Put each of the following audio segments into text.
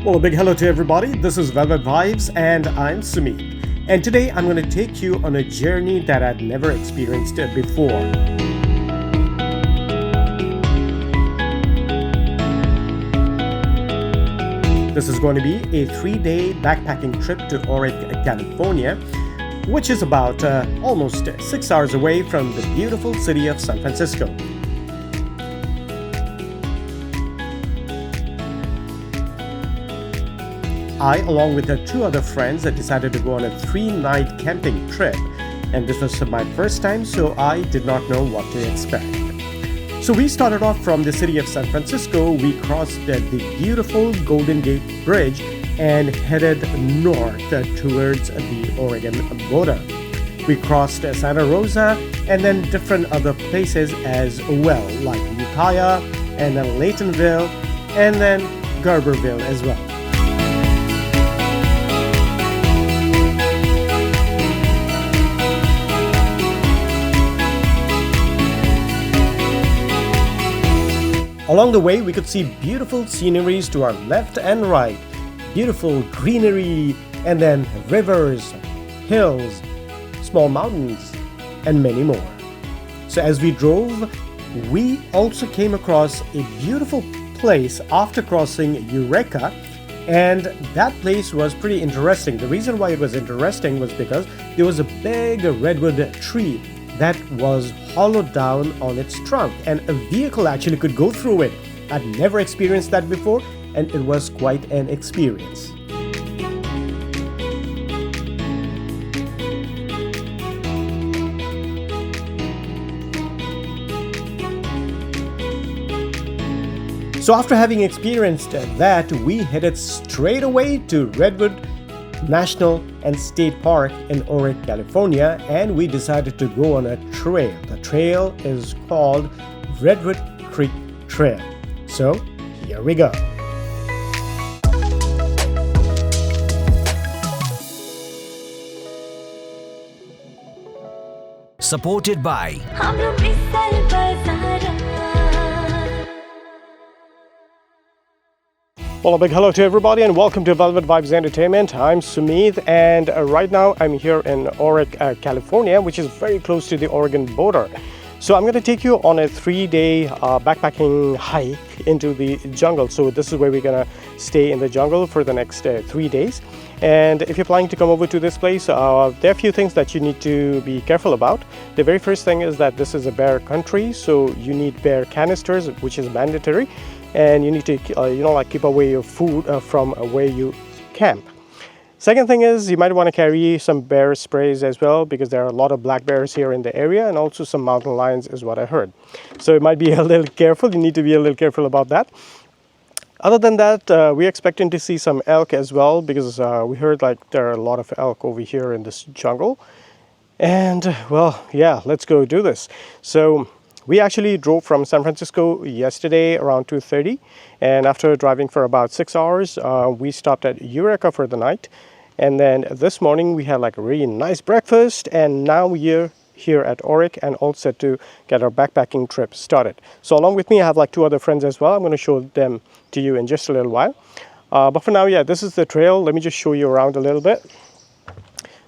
Well, a big hello to everybody. This is Velvet Vibes and I'm Sumit. And today I'm going to take you on a journey that I'd never experienced before. This is going to be a 3-day backpacking trip to Oregon, California, which is about almost 6 hours away from the beautiful city of San Francisco. I, along with two other friends, decided to go on a 3-night camping trip, and this was my first time, so I did not know what to expect. So we started off from the city of San Francisco. We crossed the beautiful Golden Gate Bridge and headed north towards the Oregon border. We crossed Santa Rosa and then different other places as well, like Ukiah and then Laytonville and then Garberville as well. Along the way, we could see beautiful sceneries to our left and right, beautiful greenery, and then rivers, hills, small mountains, and many more. So as we drove, we also came across a beautiful place after crossing Eureka, and that place was pretty interesting. The reason why it was interesting was because there was a big redwood tree that was hollowed down on its trunk, and a vehicle actually could go through it. I'd never experienced that before, and it was quite an experience. So after having experienced that, we headed straight away to Redwood National and State Park in Oregon, California, and we decided to go on a trail. The trail is called Redwood Creek Trail. So here we go. Supported by Well, a big hello to everybody and welcome to Velvet Vibes Entertainment. I'm Sumit, and right now I'm here in Oregon, California, which is very close to the Oregon border. So I'm going to take you on a 3-day backpacking hike into the jungle. So this is where we're going to stay in the jungle for the next 3 days. And if you're planning to come over to this place, there are a few things that you need to be careful about. The very first thing is that this is a bear country, so you need bear canisters, which is mandatory. And you need to keep away your food from where you camp. Second thing is you might want to carry some bear sprays as well, because there are a lot of black bears here in the area, and also some mountain lions is what I heard. So it might be a little careful. You need to be a little careful about that. Other than that, we're expecting to see some elk as well, because we heard like there are a lot of elk over here in this jungle. And well, yeah, let's go do this. So we actually drove from San Francisco yesterday around 2:30, and after driving for about 6 hours, we stopped at Eureka for the night. And then this morning we had like a really nice breakfast, and now we're here at Oregon and all set to get our backpacking trip started. So along with me, I have like 2 other friends as well. I'm going to show them to you in just a little while. But for now, yeah, this is the trail. Let me just show you around a little bit.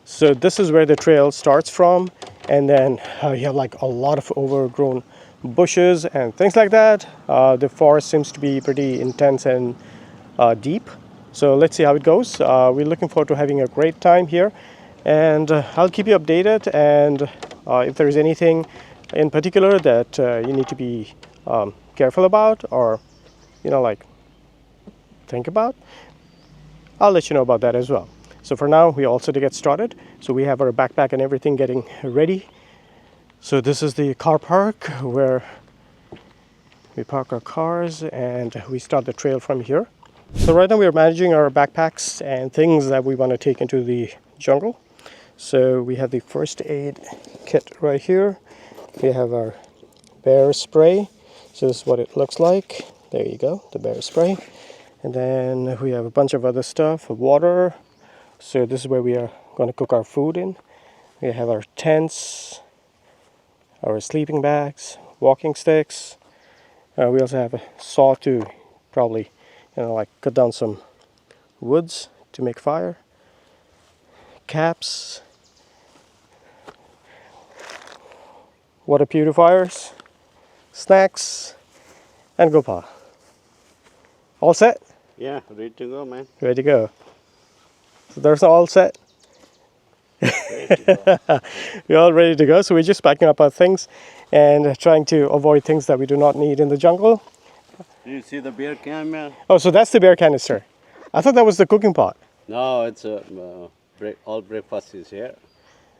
So this is where the trail starts from. And then you have like a lot of overgrown bushes and things like that. The forest seems to be pretty intense and deep. So let's see how it goes. We're looking forward to having a great time here. And I'll keep you updated. And if there is anything in particular that you need to be careful about, or, think about, I'll let you know about that as well. So for now, we all set to get started. So we have our backpack and everything getting ready. So this is the car park where we park our cars, and we start the trail from here. So right now we are managing our backpacks and things that we want to take into the jungle. So we have the first aid kit right here. We have our bear spray. So this is what it looks like. There you go, the bear spray. And then we have a bunch of other stuff, water. So this is where we are going to cook our food in. We have our tents, our sleeping bags, walking sticks. We also have a saw to probably, cut down some woods to make fire, caps, water purifiers, snacks, and GoPro. All set? Yeah, ready to go, man. Ready to go. So there's all set. We're all ready to go, so we're just packing up our things and trying to avoid things that we do not need in the jungle. Do you see the beer can, man? Oh, so that's the bear canister. I thought that was the cooking pot. No, it's all breakfast is here.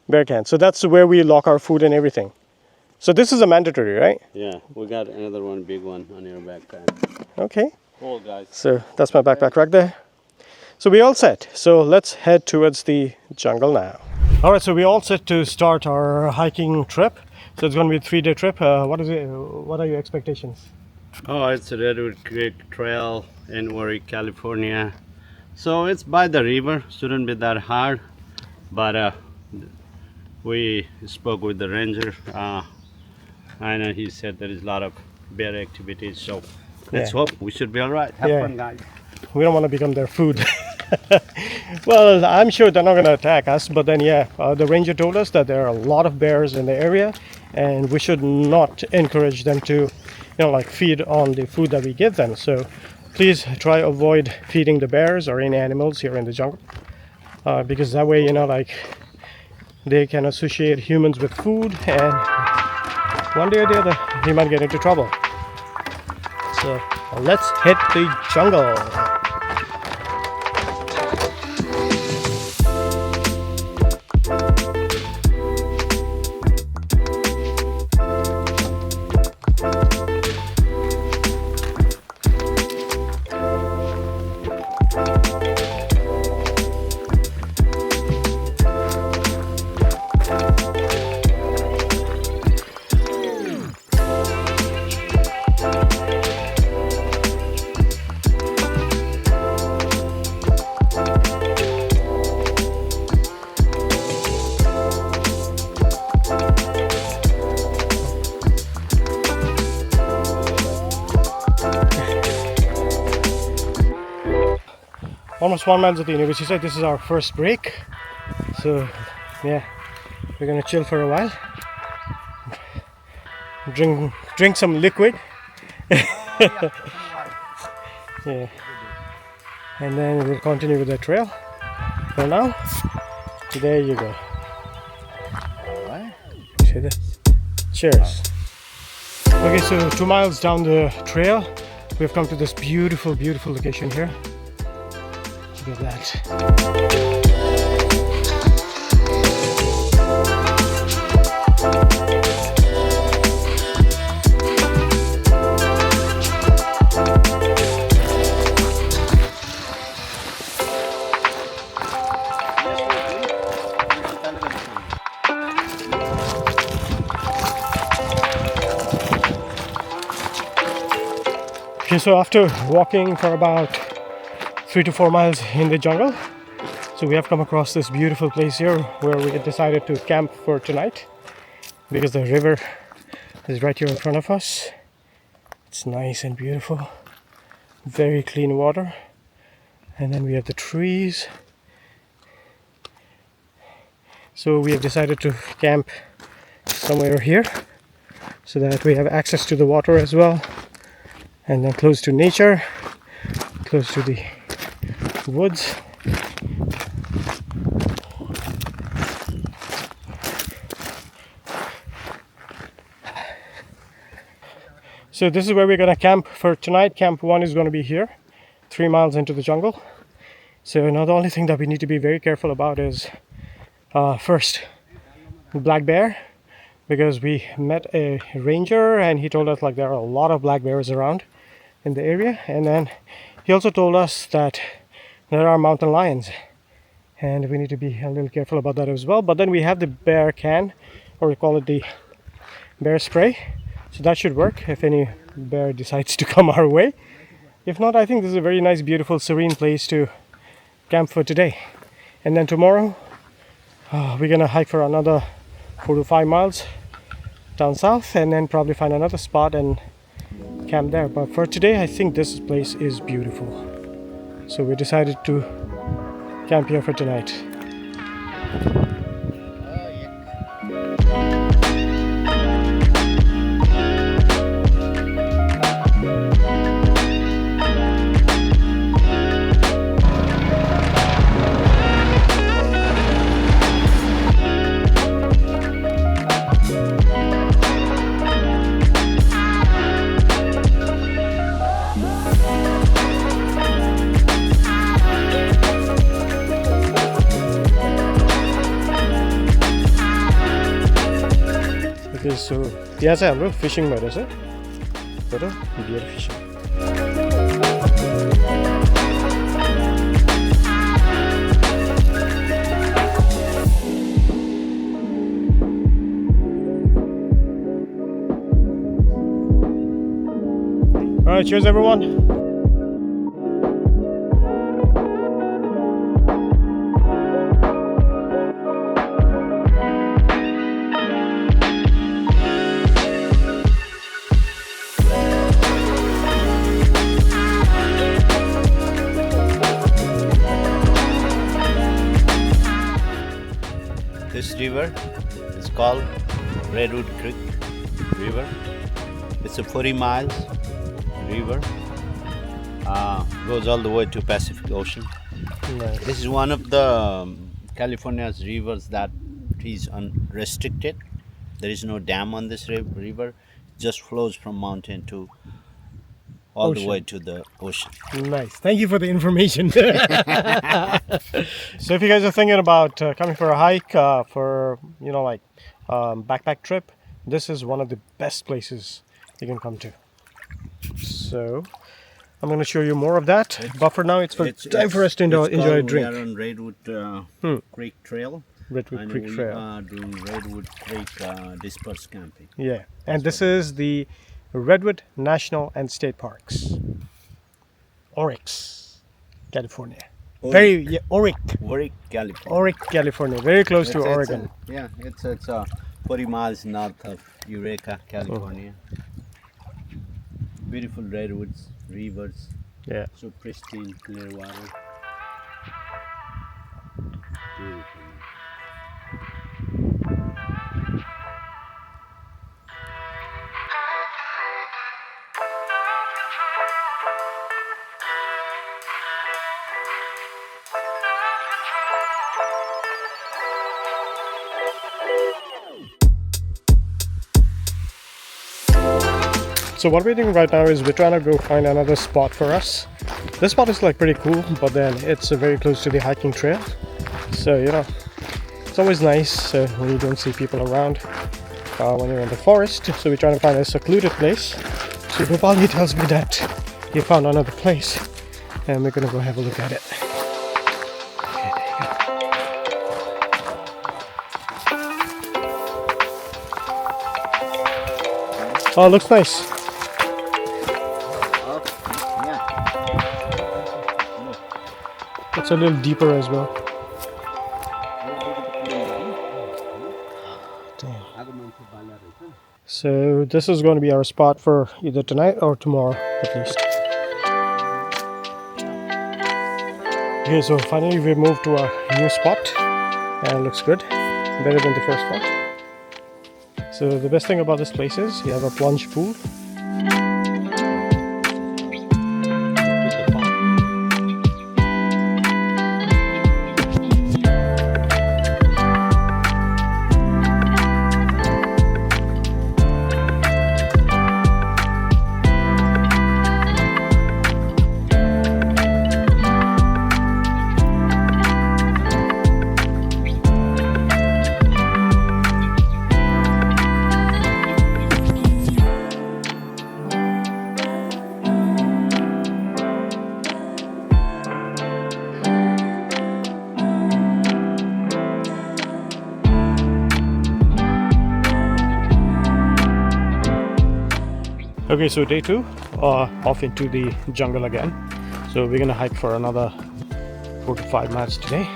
Bear can. So that's where we lock our food and everything. So this is a mandatory, right? Yeah, we got another one, big one on your backpack. Okay. Cool, guys. So that's my backpack right there. So we all set. So let's head towards the jungle now. All right, so we all set to start our hiking trip. So it's going to be a 3-day trip. What are your expectations? Oh, it's a Redwood Creek Trail in Warwick, California. So it's by the river, shouldn't be that hard. But we spoke with the ranger, and he said there is a lot of bear activities. So let's hope we should be all right. Have fun, guys. We don't want to become their food. Well, I'm sure they're not going to attack us, but then the ranger told us that there are a lot of bears in the area, and we should not encourage them to, feed on the food that we give them. So please try avoid feeding the bears or any animals here in the jungle, because that way, they can associate humans with food, and one day or the other, we might get into trouble. So let's hit the jungle. Almost 1 mile to the university. Said this is our first break, so yeah, we're gonna chill for a while, drink some liquid. Yeah, and then we'll continue with the trail. For now, there you go. All right. See this? Cheers. Okay, so 2 miles down the trail, we've come to this beautiful location here. Look at that. Okay, so after walking for about 3 to 4 miles in the jungle, so we have come across this beautiful place here where we decided to camp for tonight because the river is right here in front of us. It's nice and beautiful, very clean water, and then we have the trees. So we have decided to camp somewhere here so that we have access to the water as well, and then close to nature, close to the woods. So this is where we're gonna camp for tonight. Camp 1 is gonna be here, 3 miles into the jungle. So now the only thing that we need to be very careful about is first, black bear, because we met a ranger and he told us there are a lot of black bears around in the area, and then he also told us that there are mountain lions, and we need to be a little careful about that as well. But then we have the bear can, or we call it the bear spray, so that should work if any bear decides to come our way. If not, I think this is a very nice, beautiful, serene place to camp for today. And then tomorrow we're gonna hike for another 4 to 5 miles down south, and then probably find another spot and camp there. But for today, I think this place is beautiful. So we decided to camp here for tonight. Okay, so यहाँ चाहिँ हाम्रो fishing भइरहेछ तर beer fishing. Alright, cheers everyone. This river is called Redwood Creek River. It's a 40 miles river. Goes all the way to Pacific Ocean. Nice. This is one of the California's rivers that is unrestricted. There is no dam on this river. It just flows from mountain to all the way to the ocean. Nice. Thank you for the information. So if you guys are thinking about coming for a hike, for backpack trip, this is one of the best places you can come to. So I'm going to show you more of that. But for now, it's time for us to enjoy a drink. We are on Redwood Creek Trail. Redwood Creek Trail. We are doing Redwood Creek dispersed camping. Yeah, and this is the Redwood National and State Parks. Oryx, California. Oric, California. Oric, California. Very close to Oregon. It's 40 miles north of Eureka, California. Beautiful redwoods, rivers. Yeah. So pristine, clear water. Beautiful. So what we're doing right now is we're trying to go find another spot for us. This spot is like pretty cool, but then it's very close to the hiking trail. So, it's always nice when you don't see people around when you're in the forest. So we're trying to find a secluded place. So Rupali tells me that he found another place and we're gonna go have a look at it. Okay, there you go. Oh, looks nice. It's a little deeper as well. Damn. So this is going to be our spot for either tonight or tomorrow at least. Okay, so finally we moved to our new spot and it looks good. Better than the first one. So the best thing about this place is you have a plunge pool. Okay, so day 2, off into the jungle again. So we're gonna hike for another 4 to 5 miles today.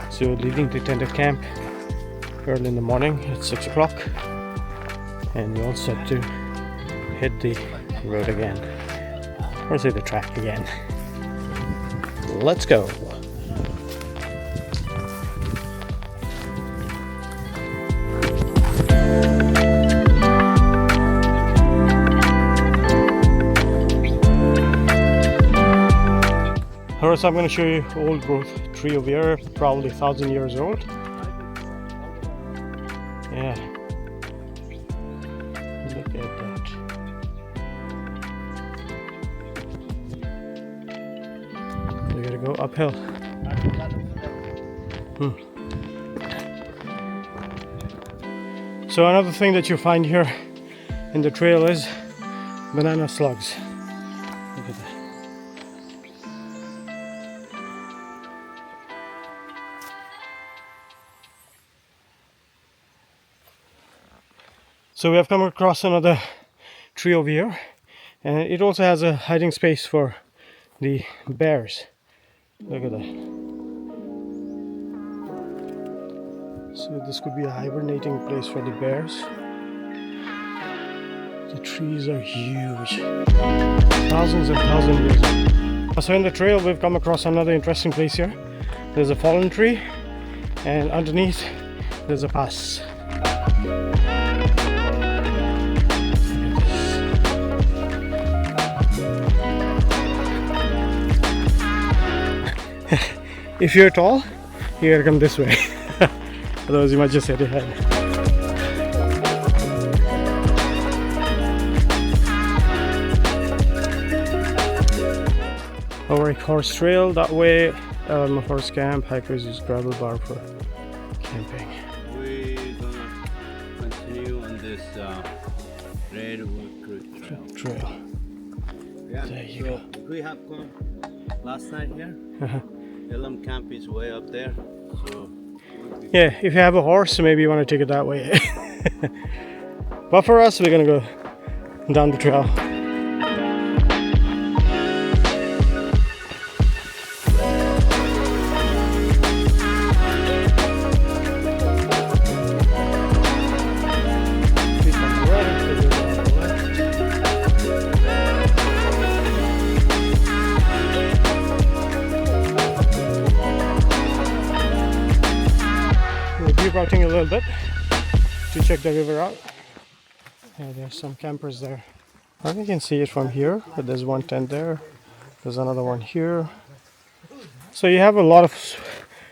So leaving the tender camp early in the morning at 6 o'clock, and we're all set to hit the road again, or say the track again. let's go. First, I'm going to show you old growth tree over here, probably 1,000 years old. Yeah, look at that. You gotta go uphill. So another thing that you find here in the trail is banana slugs. Look at that. So we have come across another tree over here, and it also has a hiding space for the bears. Look at that. So this could be a hibernating place for the bears. The trees are huge, thousands and thousands of years old. So in the trail we've come across another interesting place here. There's a fallen tree, and underneath there's a pass. If you're tall, you gotta come this way. Otherwise you might just hit your head. Over horse trail that way. Horse camp. Hikers use gravel bar for camping. We're gonna continue on this Redwood Creek Trail. Yeah, There you so we have come last night here. Elam camp is way up there. So Yeah, if you have a horse, maybe you want to take it that way. But for us, we're gonna go down the trail. Routing a little bit to check the river out. Yeah, there's some campers there. I think you can see it from here, but there's one tent there. There's another one here. So you have a lot of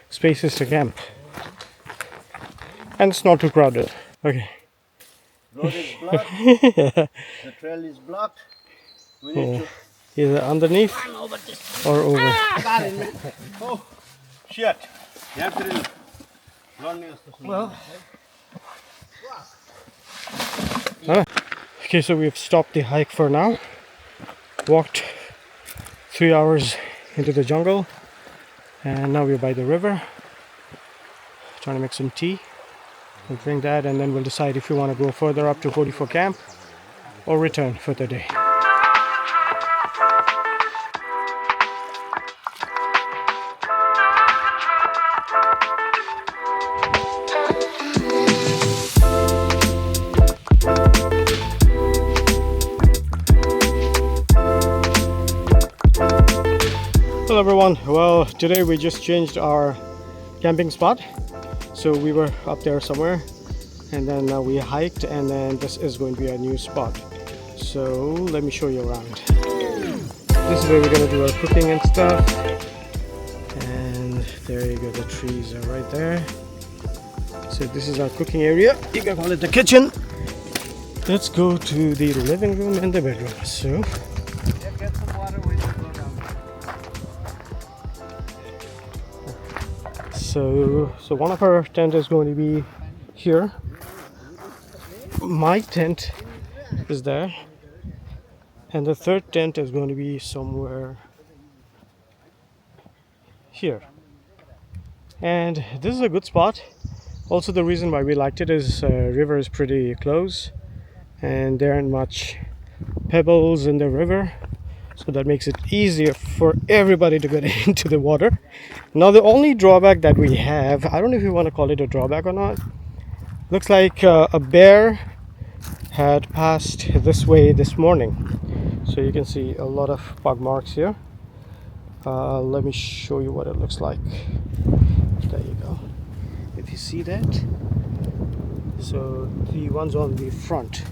spaces to camp. And it's not too crowded. Okay. road is blocked. The trail is blocked. We need to either underneath or over. Oh, shit. Well. Okay, so we've stopped the hike for now. Walked 3 hours into the jungle, and now we're by the river. Trying to make some tea. We'll drink that, and then we'll decide if we want to go further up to 44 camp or return for the day. Hello everyone. Well, today we just changed our camping spot. So we were up there somewhere, and then we hiked, and then this is going to be our new spot. So let me show you around. This is where we're going to do our cooking and stuff. And there you go, the trees are right there. So this is our cooking area. You can call it the kitchen. Let's go to the living room and the bedroom. So get some water when you go down. So one of our tent is going to be here. My tent is there, and the third tent is going to be somewhere here. And this is a good spot. Also, the reason why we liked it is river is pretty close, and there aren't much pebbles in the river. So that makes it easier for everybody to get into the water. Now the only drawback that we have, I don't know if you want to call it a drawback or not, looks like a bear had passed this way this morning. So you can see a lot of pug marks here. Let me show you what it looks like. There you go. If you see that, so the ones on the front,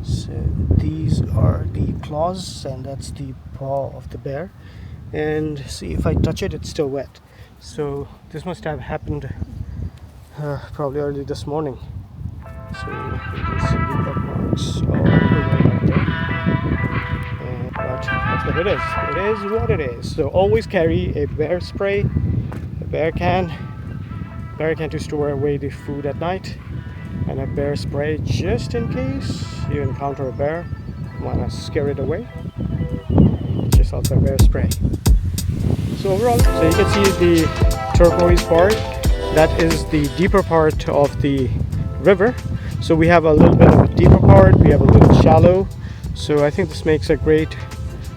so these are the claws and that's the paw of the bear. And see, if I touch it, it's still wet. So this must have happened probably early this morning. So you can see the bug marks all the way right there. But that's what it is. It is what it is. So always carry a bear spray, a bear can to store away the food at night, and a bear spray just in case you encounter a bear, wanna scare it away. Get yourself a bear spray. So overall, so you can see the turquoise part. That is the deeper part of the river. So we have a little bit of a deeper part, we have a little shallow. So I think this makes a great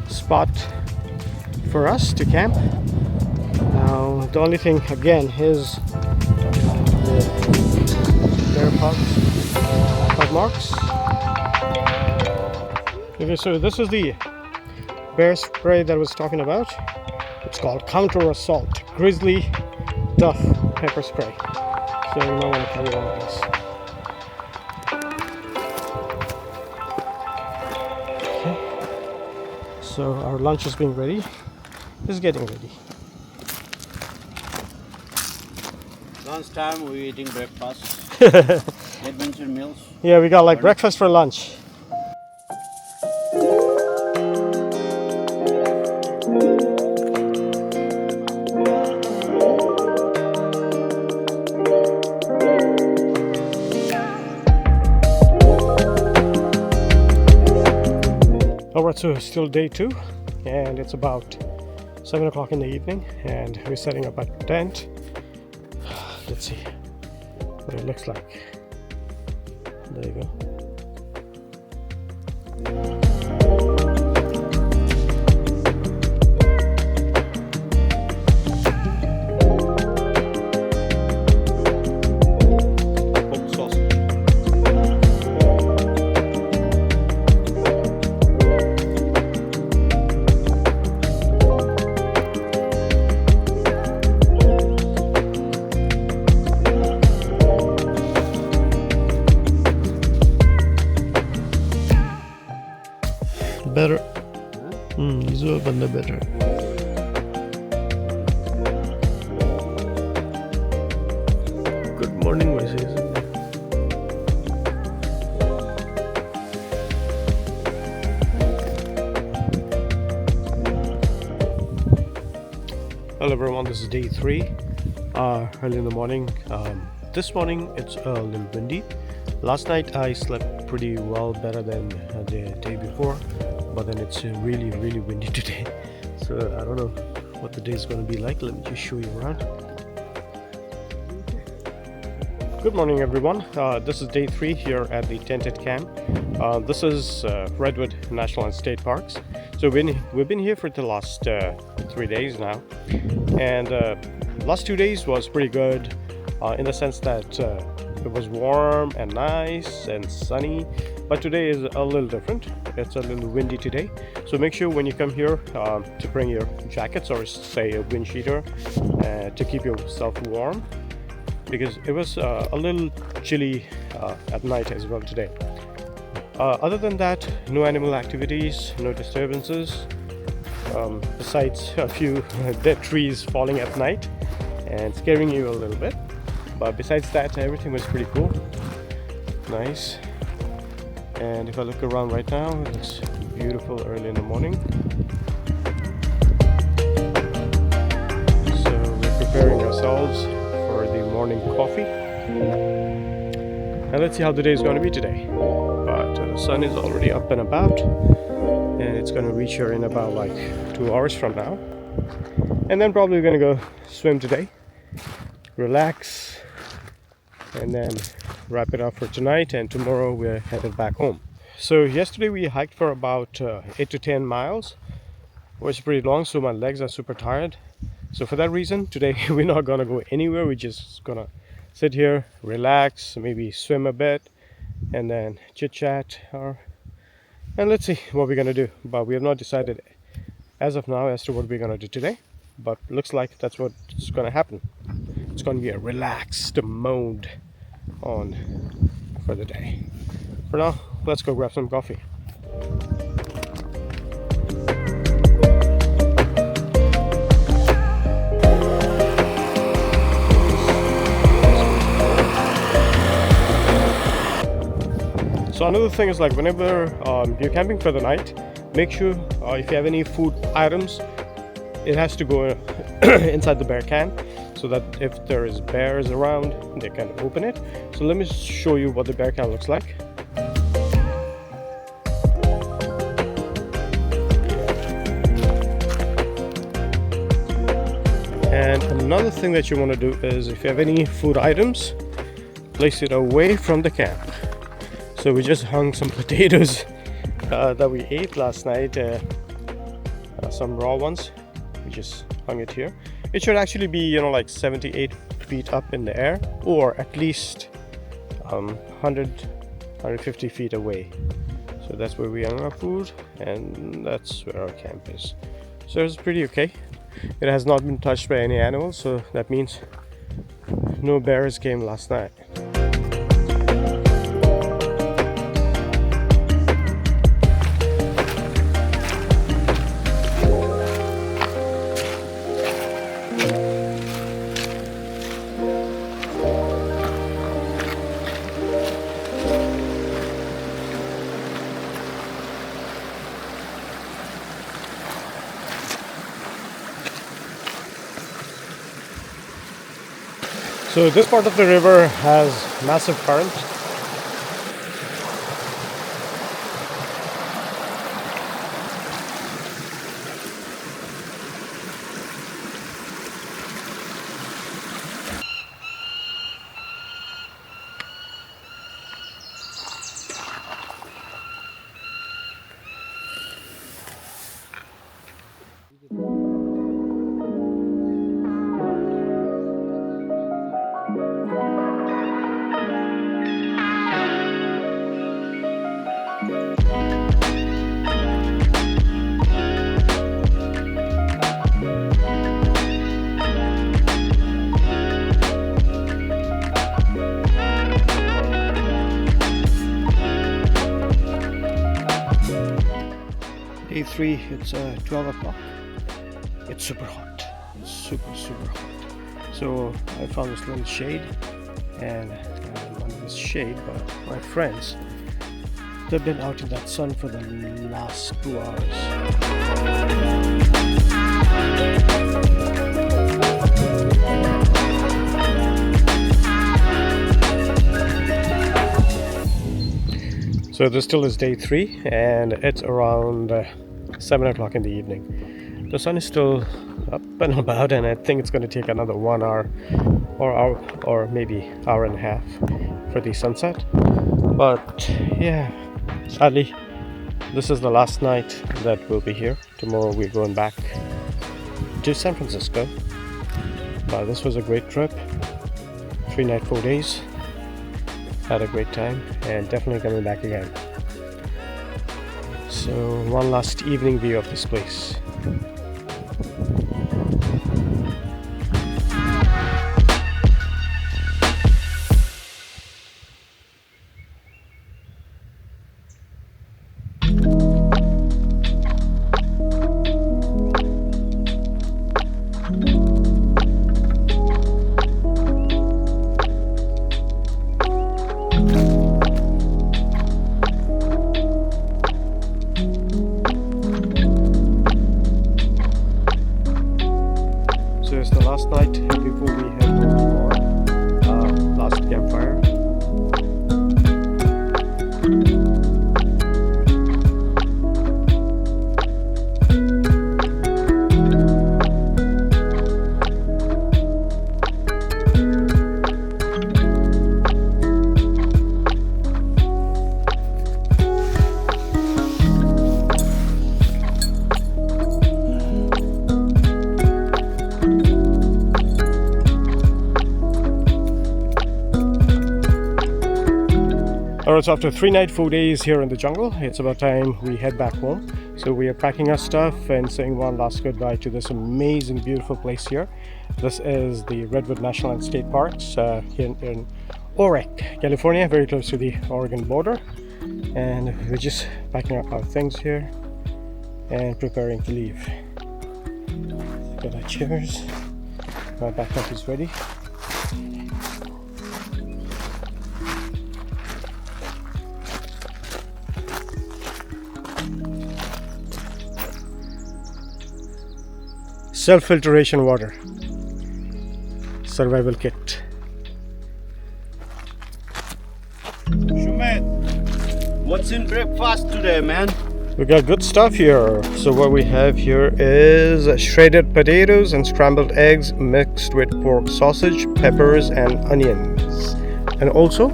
spot for us to camp. Now the only thing again is the bear pug marks. Okay, so this is the bear spray that I was talking about. It's called Counter Assault Grizzly Duff Pepper Spray. So you might want to carry one of these. Okay. So our lunch is being ready. It's getting ready. Lunchtime we're eating breakfast. Adventure meals. Yeah, we got like breakfast for lunch. Alright, so it's still day 2 and it's about 7 o'clock in the evening and we're setting up a tent. Let's see what it looks like. There you go. Better. These are better. Good morning, my season. Hello everyone, this is day 3. Early in the morning. This morning it's a little windy. Last night I slept pretty well, better than the day before. But then it's really windy today, so I don't know what the day is going to be like. Let me just show you around. Good morning everyone, this is day 3 here at the tented camp. This is Redwood National and State Parks. So we've been here for the last 3 days now, and last 2 days was pretty good in the sense that it was warm and nice and sunny, but today is a little different. It's a little windy today, so make sure when you come here to bring your jackets or say a wind cheater to keep yourself warm, because it was a little chilly at night as well today. Other than that, no animal activities, no disturbances, besides a few dead trees falling at night and scaring you a little bit. But besides that, everything was pretty cool, nice. And if I look around right now, it's beautiful early in the morning. So we're preparing ourselves for the morning coffee. And let's see how the day is going to be today. But the sun is already up and about, and it's going to reach here in about like 2 hours from now. And then probably we're going to go swim today, relax, and then wrap it up for tonight, and tomorrow we're headed back home. So yesterday we hiked for about 8 to 10 miles, which is pretty long, so my legs are super tired. So for that reason, today we're not gonna go anywhere. We're just gonna sit here, relax, maybe swim a bit, and then chit chat, and let's see what we're gonna do. But we have not decided as of now as to what we're gonna do today. but looks like that's what's gonna happen. It's gonna be a relaxed mode on for the day. For now, let's go grab some coffee. So another thing is, like, whenever you're camping for the night, make sure if you have any food items, it has to go inside the bear can, so that if there is bears around, they can open it. So let me show you what the bear can looks like. And another thing that you want to do is, if you have any food items, place it away from the camp. So we just hung some potatoes that we ate last night, some raw ones. We just hung it here. It should actually be, you know, like 78 feet up in the air, or at least 150 feet away. So that's where we hung our food, and that's where our camp is. So it's pretty okay. It has not been touched by any animals, so that means no bears came last night. So this part of the river has massive current. Day 3, it's 12 o'clock. It's super hot. It's super hot. So I found this little shade, and I'm under this shade, but my friends, they've been out in that sun for the last 2 hours. So this still is day 3, and it's around 7 o'clock in the evening. The sun is still up and about, and I think it's going to take another 1 hour or maybe hour and a half for the sunset. But yeah, sadly, this is the last night that we'll be here. Tomorrow we're going back to San Francisco. But this was a great trip. 3 nights, 4 days. Had a great time, and definitely coming back again. So one last evening view of this place. Alright, so after 3 nights, 4 days here in the jungle, it's about time we head back home. So we are packing our stuff and saying one last goodbye to this amazing, beautiful place here. This is the Redwood National and State Parks here in Oric, California, very close to the Oregon border. And we're just packing up our things here and preparing to leave. Got our chairs. My backpack is ready. Self-filtration water. Survival kit. Shumet, what's in breakfast today, man? We got good stuff here. So what we have here is shredded potatoes and scrambled eggs mixed with pork sausage, peppers and onions. And also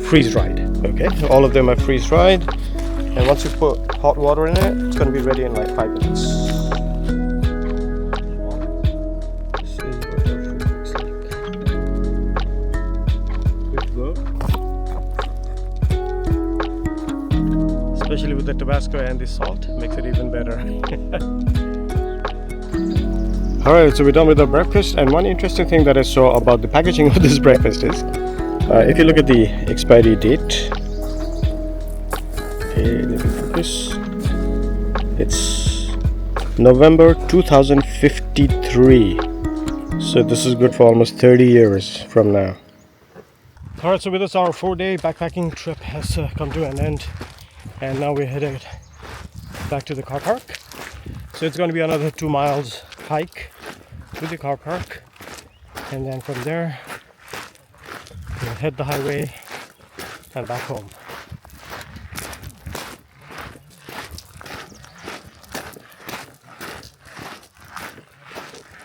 freeze-dried. Okay, all of them are freeze-dried. And once you put hot water in it, it's going to be ready in like 5 minutes. This is what our food looks like. Good to go. Especially with the Tabasco and the salt, makes it even better. Alright, so we're done with our breakfast, and one interesting thing that I saw about the packaging of this breakfast is if you look at the expiry date, okay, let me focus, it's November 2053, so this is good for almost 30 years from now. Alright, so with us our 4-day backpacking trip has come to an end, and now we're headed back to the car park. So it's going to be another 2 miles hike to the car park, and then from there we'll head the highway and back home.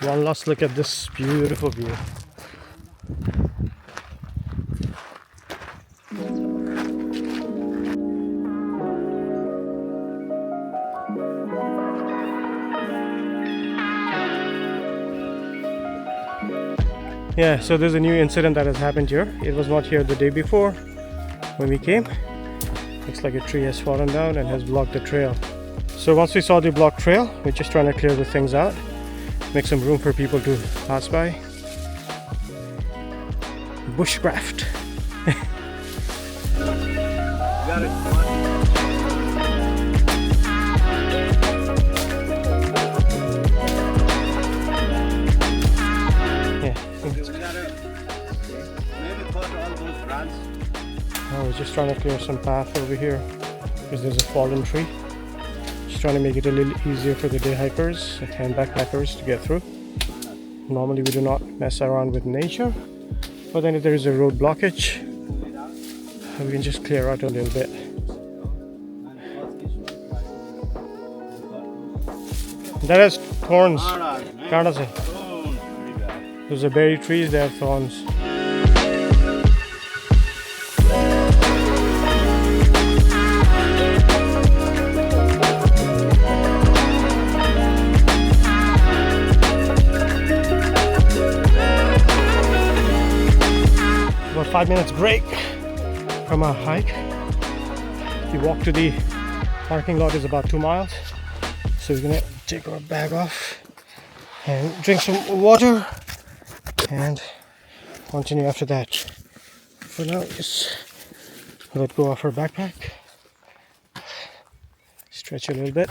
One last look at this beautiful view. Yeah, so there's a new incident that has happened here. It was not here the day before when we came. Looks like a tree has fallen down and has blocked the trail. So once we saw the blocked trail, we're just trying to clear the things out, make some room for people to pass by. Bushcraft. Got it. I was just trying to clear some path over here because there's a fallen tree. Just trying to make it a little easier for the day hikers and backpackers to get through. Normally we do not mess around with nature, but then if there is a road blockage, we can just clear out a little bit. That has thorns. Those are berry trees, they have thorns. About 5 minutes break from our hike. The walk to the parking lot is about 2 miles. So we're gonna take our bag off and drink some water and continue after that. For now, just let go of our backpack, stretch a little bit.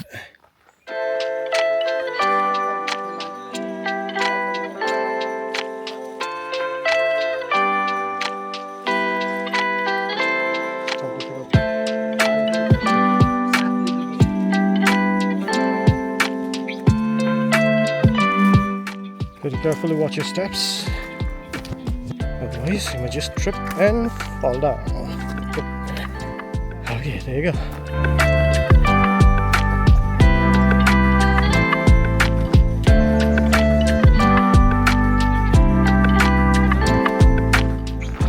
Very carefully watch your steps, otherwise you might just trip and fall down. Okay, there you go.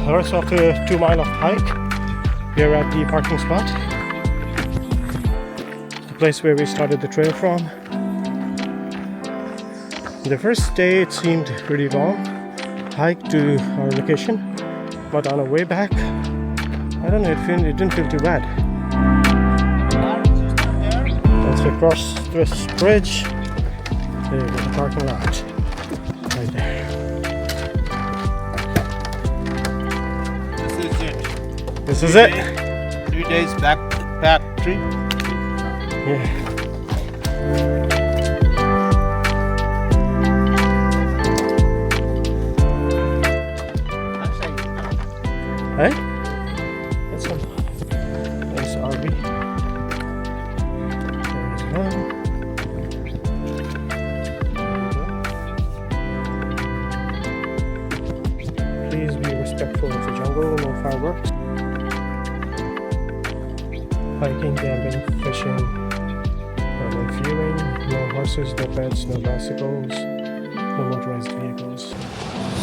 Alright, so after a 2 mile of hike, we are at the parking spot, the place where we started the trail from. The first day it seemed pretty long hike to our location, But on the way back, I don't know, it didn't feel too bad. Once we cross this bridge, there you go, the parking lot. Right there. This is it. This is it? 3 days backpack trip. Yeah. Hey? That's a nice RV. There's one. Please be respectful of the jungle, no fireworks. Hiking, camping, fishing, no fueling, no horses, no pets, no bicycles, no motorized vehicles.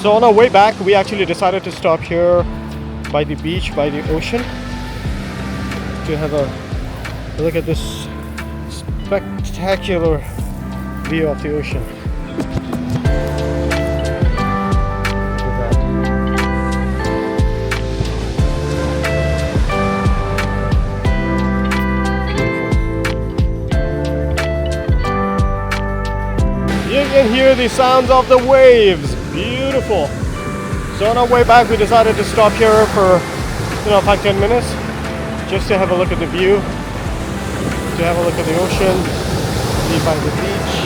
So on our way back, we actually decided to stop here by the beach, by the ocean, to have a look at this spectacular view of the ocean. Look at that. Beautiful. You can hear the sounds of the waves. Beautiful. So on our way back, we decided to stop here for 5-10 minutes just to have a look at the view, to have a look at the ocean, be by the beach.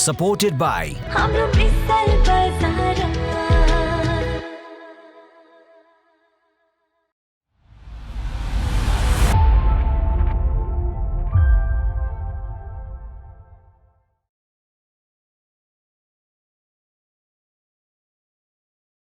Supported by हम लोग इस साल बाजार